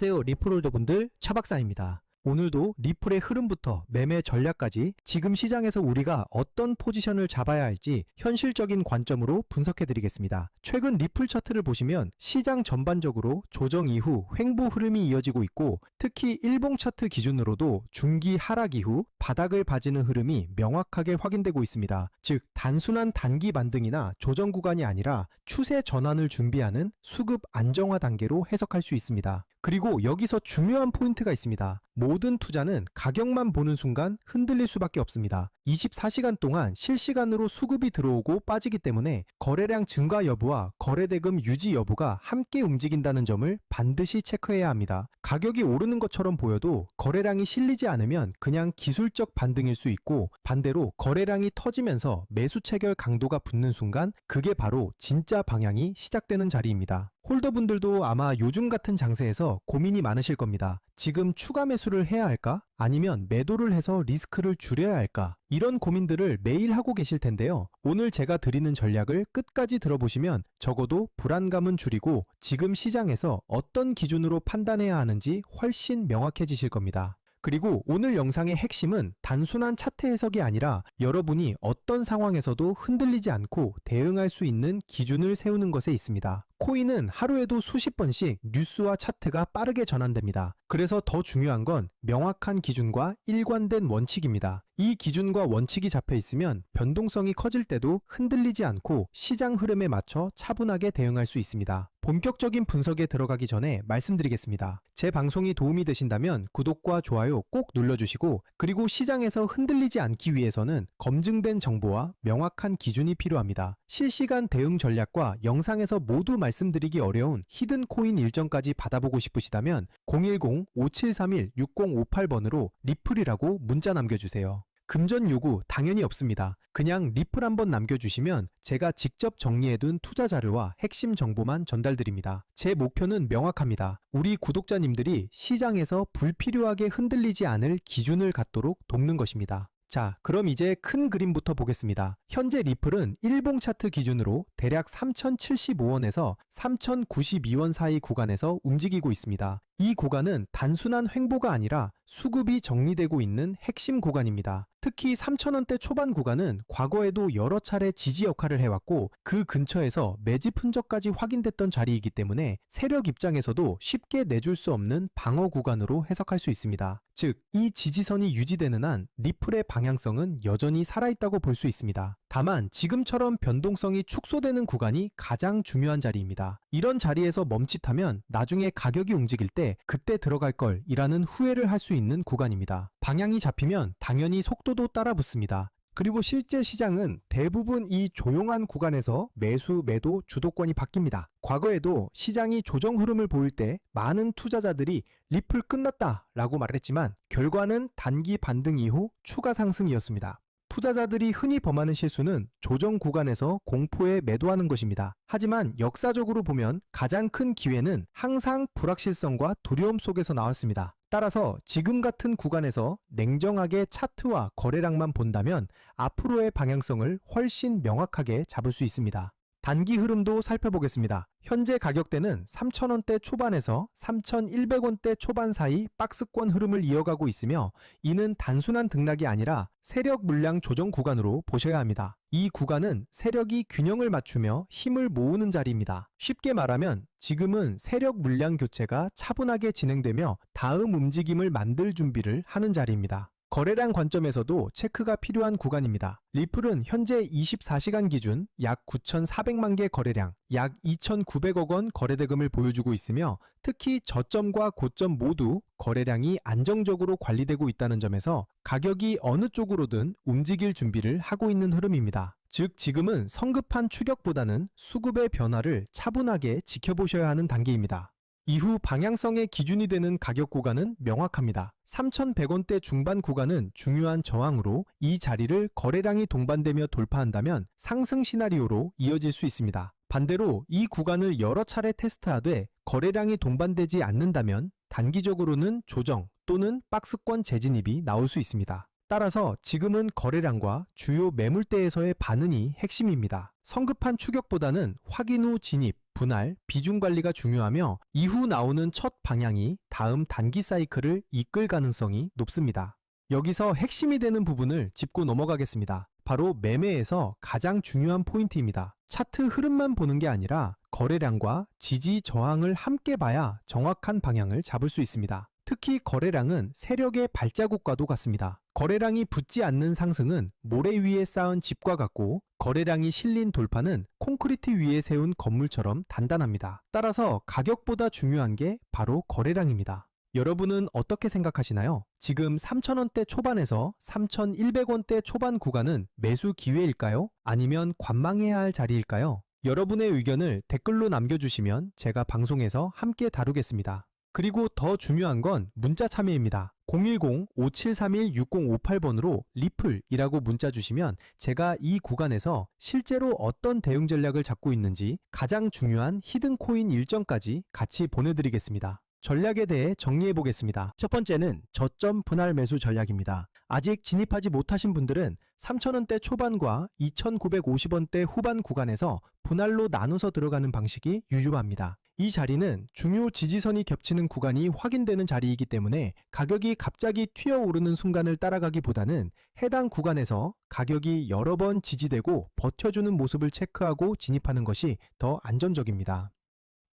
안녕하세요, 리플홀더분들, 차박사입니다. 오늘도 리플의 흐름부터 매매 전략까지 지금 시장에서 우리가 어떤 포지션을 잡아야 할지 현실적인 관점으로 분석해 드리겠습니다. 최근 리플 차트를 보시면 시장 전반적으로 조정 이후 횡보 흐름이 이어지고 있고, 특히 일봉 차트 기준으로도 중기 하락 이후 바닥을 봐지는 흐름이 명확하게 확인되고 있습니다. 즉, 단순한 단기 반등이나 조정 구간이 아니라 추세 전환을 준비하는 수급 안정화 단계로 해석할 수 있습니다. 그리고 여기서 중요한 포인트가 있습니다. 모든 투자는 가격만 보는 순간 흔들릴 수밖에 없습니다. 24시간 동안 실시간으로 수급이 들어오고 빠지기 때문에 거래량 증가 여부와 거래대금 유지 여부가 함께 움직인다는 점을 반드시 체크해야 합니다. 가격이 오르는 것처럼 보여도 거래량이 실리지 않으면 그냥 기술적 반등일 수 있고, 반대로 거래량이 터지면서 매수 체결 강도가 붙는 순간 그게 바로 진짜 방향이 시작되는 자리입니다. 홀더분들도 아마 요즘 같은 장세에서 고민이 많으실 겁니다. 지금 추가 매수를 해야 할까? 아니면 매도를 해서 리스크를 줄여야 할까? 이런 고민들을 매일 하고 계실 텐데요. 오늘 제가 드리는 전략을 끝까지 들어보시면 적어도 불안감은 줄이고 지금 시장에서 어떤 기준으로 판단해야 하는지 훨씬 명확해지실 겁니다. 그리고 오늘 영상의 핵심은 단순한 차트 해석이 아니라 여러분이 어떤 상황에서도 흔들리지 않고 대응할 수 있는 기준을 세우는 것에 있습니다. 코인은 하루에도 수십 번씩 뉴스와 차트가 빠르게 전환됩니다. 그래서 더 중요한 건 명확한 기준과 일관된 원칙입니다. 이 기준과 원칙이 잡혀 있으면 변동성이 커질 때도 흔들리지 않고 시장 흐름에 맞춰 차분하게 대응할 수 있습니다. 본격적인 분석에 들어가기 전에 말씀드리겠습니다. 제 방송이 도움이 되신다면 구독과 좋아요 꼭 눌러주시고, 그리고 시장에서 흔들리지 않기 위해서는 검증된 정보와 명확한 기준이 필요합니다. 실시간 대응 전략과 영상에서 모두 말씀드리기 어려운 히든 코인 일정까지 받아보고 싶으시다면 010-5731-6058번으로 리플이라고 문자 남겨주세요. 금전 요구 당연히 없습니다. 그냥 리플 한번 남겨주시면 제가 직접 정리해둔 투자 자료와 핵심 정보만 전달드립니다. 제 목표는 명확합니다. 우리 구독자님들이 시장에서 불필요하게 흔들리지 않을 기준을 갖도록 돕는 것입니다. 자, 그럼 이제 큰 그림부터 보겠습니다. 현재 리플은 일봉 차트 기준으로 대략 3075원에서 3092원 사이 구간에서 움직이고 있습니다. 이 구간은 단순한 횡보가 아니라 수급이 정리되고 있는 핵심 구간입니다. 특히 3,000원대 초반 구간은 과거에도 여러 차례 지지 역할을 해왔고, 그 근처에서 매집 흔적까지 확인됐던 자리이기 때문에 세력 입장에서도 쉽게 내줄 수 없는 방어 구간으로 해석할 수 있습니다. 즉, 이 지지선이 유지되는 한 리플의 방향성은 여전히 살아있다고 볼 수 있습니다. 다만 지금처럼 변동성이 축소되는 구간이 가장 중요한 자리입니다. 이런 자리에서 멈칫하면 나중에 가격이 움직일 때 그때 들어갈 걸 이라는 후회를 할 수 있는 구간입니다. 방향이 잡히면 당연히 속도도 따라 붙습니다. 그리고 실제 시장은 대부분 이 조용한 구간에서 매수, 매도 주도권이 바뀝니다. 과거에도 시장이 조정 흐름을 보일 때 많은 투자자들이 리플 끝났다 라고 말했지만 결과는 단기 반등 이후 추가 상승이었습니다. 투자자들이 흔히 범하는 실수는 조정 구간에서 공포에 매도하는 것입니다. 하지만 역사적으로 보면 가장 큰 기회는 항상 불확실성과 두려움 속에서 나왔습니다. 따라서 지금 같은 구간에서 냉정하게 차트와 거래량만 본다면 앞으로의 방향성을 훨씬 명확하게 잡을 수 있습니다. 단기 흐름도 살펴보겠습니다. 현재 가격대는 3,000원대 초반에서 3,100원대 초반 사이 박스권 흐름을 이어가고 있으며, 이는 단순한 등락이 아니라 세력 물량 조정 구간으로 보셔야 합니다. 이 구간은 세력이 균형을 맞추며 힘을 모으는 자리입니다. 쉽게 말하면 지금은 세력 물량 교체가 차분하게 진행되며 다음 움직임을 만들 준비를 하는 자리입니다. 거래량 관점에서도 체크가 필요한 구간입니다. 리플은 현재 24시간 기준 약 9,400만 개 거래량, 약 2,900억 원 거래대금을 보여주고 있으며, 특히 저점과 고점 모두 거래량이 안정적으로 관리되고 있다는 점에서 가격이 어느 쪽으로든 움직일 준비를 하고 있는 흐름입니다. 즉, 지금은 성급한 추격보다는 수급의 변화를 차분하게 지켜보셔야 하는 단계입니다. 이후 방향성의 기준이 되는 가격 구간은 명확합니다. 3,100원대 중반 구간은 중요한 저항으로 이 자리를 거래량이 동반되며 돌파한다면 상승 시나리오로 이어질 수 있습니다. 반대로 이 구간을 여러 차례 테스트하되 거래량이 동반되지 않는다면 단기적으로는 조정 또는 박스권 재진입이 나올 수 있습니다. 따라서 지금은 거래량과 주요 매물대에서의 반응이 핵심입니다. 성급한 추격보다는 확인 후 진입, 분할, 비중 관리가 중요하며 이후 나오는 첫 방향이 다음 단기 사이클을 이끌 가능성이 높습니다. 여기서 핵심이 되는 부분을 짚고 넘어가겠습니다. 바로 매매에서 가장 중요한 포인트입니다. 차트 흐름만 보는 게 아니라 거래량과 지지 저항을 함께 봐야 정확한 방향을 잡을 수 있습니다. 특히 거래량은 세력의 발자국과도 같습니다. 거래량이 붙지 않는 상승은 모래 위에 쌓은 집과 같고, 거래량이 실린 돌파는 콘크리트 위에 세운 건물처럼 단단합니다. 따라서 가격보다 중요한 게 바로 거래량입니다. 여러분은 어떻게 생각하시나요? 지금 3,000원대 초반에서 3,100원대 초반 구간은 매수 기회일까요? 아니면 관망해야 할 자리일까요? 여러분의 의견을 댓글로 남겨주시면 제가 방송에서 함께 다루겠습니다. 그리고 더 중요한 건 문자 참여입니다. 010-5731-6058번으로 리플이라고 문자 주시면 제가 이 구간에서 실제로 어떤 대응 전략을 잡고 있는지 가장 중요한 히든 코인 일정까지 같이 보내드리겠습니다. 전략에 대해 정리해 보겠습니다. 첫 번째는 저점 분할 매수 전략입니다. 아직 진입하지 못하신 분들은 3,000원대 초반과 2,950원대 후반 구간에서 분할로 나눠서 들어가는 방식이 유효합니다. 이 자리는 중요 지지선이 겹치는 구간이 확인되는 자리이기 때문에 가격이 갑자기 튀어오르는 순간을 따라가기보다는 해당 구간에서 가격이 여러 번 지지되고 버텨주는 모습을 체크하고 진입하는 것이 더 안전적입니다.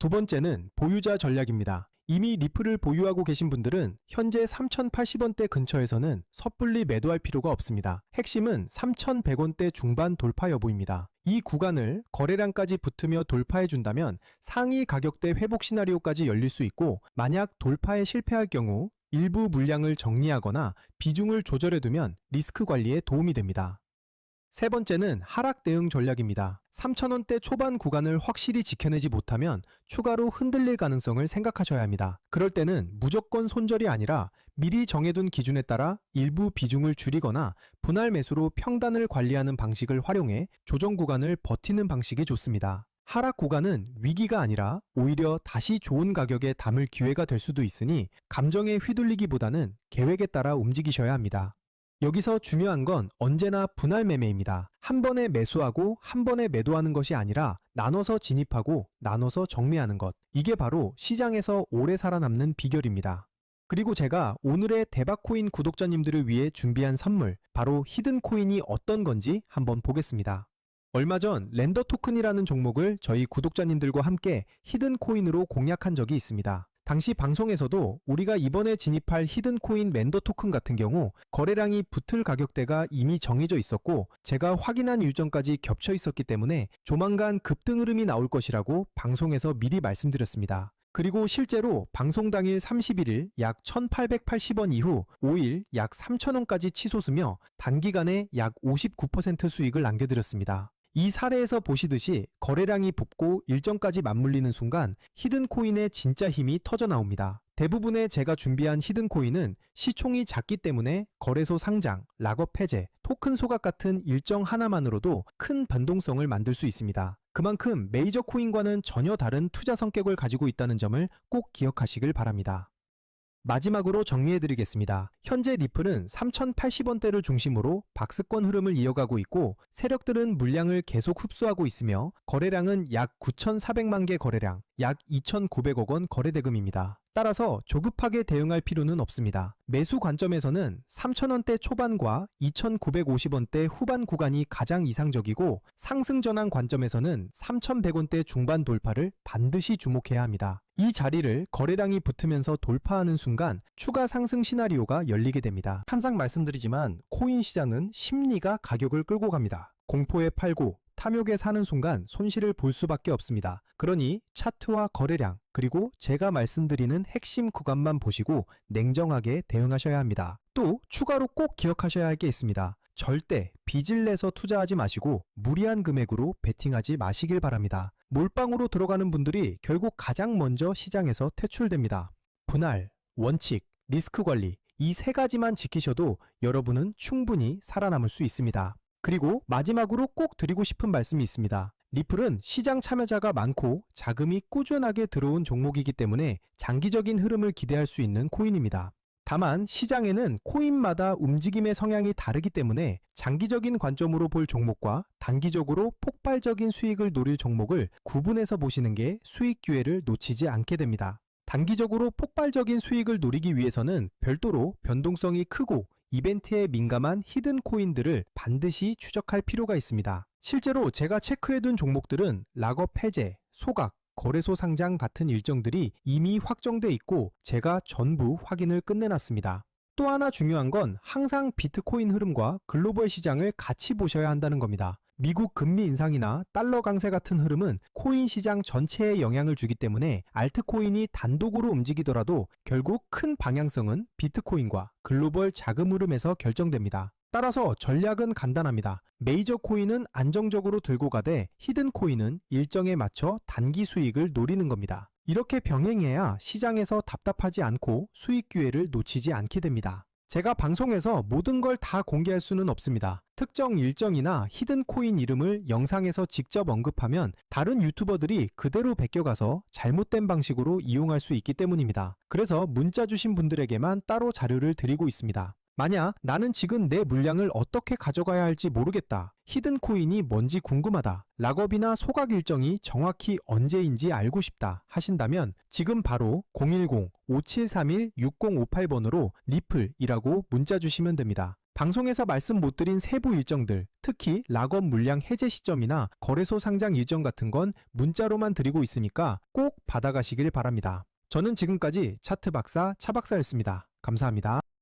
두 번째는 보유자 전략입니다. 이미 리플을 보유하고 계신 분들은 현재 3,080원대 근처에서는 섣불리 매도할 필요가 없습니다. 핵심은 3,100원대 중반 돌파 여부입니다. 이 구간을 거래량까지 붙으며 돌파해 준다면 상위 가격대 회복 시나리오까지 열릴 수 있고, 만약 돌파에 실패할 경우 일부 물량을 정리하거나 비중을 조절해 두면 리스크 관리에 도움이 됩니다. 세 번째는 하락 대응 전략입니다. 3,000원대 초반 구간을 확실히 지켜내지 못하면 추가로 흔들릴 가능성을 생각하셔야 합니다. 그럴 때는 무조건 손절이 아니라 미리 정해둔 기준에 따라 일부 비중을 줄이거나 분할 매수로 평단을 관리하는 방식을 활용해 조정 구간을 버티는 방식이 좋습니다. 하락 구간은 위기가 아니라 오히려 다시 좋은 가격에 담을 기회가 될 수도 있으니 감정에 휘둘리기보다는 계획에 따라 움직이셔야 합니다. 여기서 중요한 건 언제나 분할 매매입니다. 한 번에 매수하고 한 번에 매도하는 것이 아니라 나눠서 진입하고 나눠서 정리하는 것. 이게 바로 시장에서 오래 살아남는 비결입니다. 그리고 제가 오늘의 대박코인 구독자님들을 위해 준비한 선물, 바로 히든코인이 어떤 건지 한번 보겠습니다. 얼마 전 렌더 토큰이라는 종목을 저희 구독자님들과 함께 히든코인으로 공략한 적이 있습니다. 당시 방송에서도 우리가 이번에 진입할 히든코인 렌더 토큰 같은 경우 거래량이 붙을 가격대가 이미 정해져 있었고, 제가 확인한 일정까지 겹쳐 있었기 때문에 조만간 급등 흐름이 나올 것이라고 방송에서 미리 말씀드렸습니다. 그리고 실제로 방송 당일 31일 약 1,880원 이후 5일 약 3,000원까지 치솟으며 단기간에 약 59% 수익을 남겨드렸습니다. 이 사례에서 보시듯이 거래량이 붙고 일정까지 맞물리는 순간 히든코인의 진짜 힘이 터져 나옵니다. 대부분의 제가 준비한 히든코인은 시총이 작기 때문에 거래소 상장, 락업 해제, 토큰 소각 같은 일정 하나만으로도 큰 변동성을 만들 수 있습니다. 그만큼 메이저 코인과는 전혀 다른 투자 성격을 가지고 있다는 점을 꼭 기억하시길 바랍니다. 마지막으로 정리해드리겠습니다. 현재 리플은 3,080원대를 중심으로 박스권 흐름을 이어가고 있고, 세력들은 물량을 계속 흡수하고 있으며 거래량은 약 9,400만 개 거래량, 약 2,900억 원 거래대금입니다. 따라서 조급하게 대응할 필요는 없습니다. 매수 관점에서는 3,000원대 초반과 2,950원대 후반 구간이 가장 이상적이고, 상승 전환 관점에서는 3,100원대 중반 돌파를 반드시 주목해야 합니다. 이 자리를 거래량이 붙으면서 돌파하는 순간 추가 상승 시나리오가 열리게 됩니다. 항상 말씀드리지만 코인 시장은 심리가 가격을 끌고 갑니다. 공포에 팔고 탐욕에 사는 순간 손실을 볼 수밖에 없습니다. 그러니 차트와 거래량, 그리고 제가 말씀드리는 핵심 구간만 보시고 냉정하게 대응하셔야 합니다. 또 추가로 꼭 기억하셔야 할 게 있습니다. 절대 빚을 내서 투자하지 마시고 무리한 금액으로 베팅하지 마시길 바랍니다. 몰빵으로 들어가는 분들이 결국 가장 먼저 시장에서 퇴출됩니다. 분할, 원칙, 리스크 관리, 이 세 가지만 지키셔도 여러분은 충분히 살아남을 수 있습니다. 그리고 마지막으로 꼭 드리고 싶은 말씀이 있습니다. 리플은 시장 참여자가 많고 자금이 꾸준하게 들어온 종목이기 때문에 장기적인 흐름을 기대할 수 있는 코인입니다. 다만 시장에는 코인마다 움직임의 성향이 다르기 때문에 장기적인 관점으로 볼 종목과 단기적으로 폭발적인 수익을 노릴 종목을 구분해서 보시는 게 수익 기회를 놓치지 않게 됩니다. 단기적으로 폭발적인 수익을 노리기 위해서는 별도로 변동성이 크고 이벤트에 민감한 히든 코인들을 반드시 추적할 필요가 있습니다. 실제로 제가 체크해둔 종목들은 락업 해제, 소각, 거래소 상장 같은 일정들이 이미 확정돼 있고 제가 전부 확인을 끝내놨습니다. 또 하나 중요한 건 항상 비트코인 흐름과 글로벌 시장을 같이 보셔야 한다는 겁니다. 미국 금리 인상이나 달러 강세 같은 흐름은 코인 시장 전체에 영향을 주기 때문에 알트코인이 단독으로 움직이더라도 결국 큰 방향성은 비트코인과 글로벌 자금 흐름에서 결정됩니다. 따라서 전략은 간단합니다. 메이저 코인은 안정적으로 들고 가되 히든 코인은 일정에 맞춰 단기 수익을 노리는 겁니다. 이렇게 병행해야 시장에서 답답하지 않고 수익 기회를 놓치지 않게 됩니다. 제가 방송에서 모든 걸 다 공개할 수는 없습니다. 특정 일정이나 히든 코인 이름을 영상에서 직접 언급하면 다른 유튜버들이 그대로 베껴가서 잘못된 방식으로 이용할 수 있기 때문입니다. 그래서 문자 주신 분들에게만 따로 자료를 드리고 있습니다. 만약 나는 지금 내 물량을 어떻게 가져가야 할지 모르겠다. 히든 코인이 뭔지 궁금하다. 락업이나 소각 일정이 정확히 언제인지 알고 싶다 하신다면 지금 바로 010-5731-6058번으로 리플이라고 문자 주시면 됩니다. 방송에서 말씀 못 드린 세부 일정들, 특히 락업 물량 해제 시점이나 거래소 상장 일정 같은 건 문자로만 드리고 있으니까 꼭 받아가시길 바랍니다. 저는 지금까지 차트 박사 차박사였습니다. 감사합니다.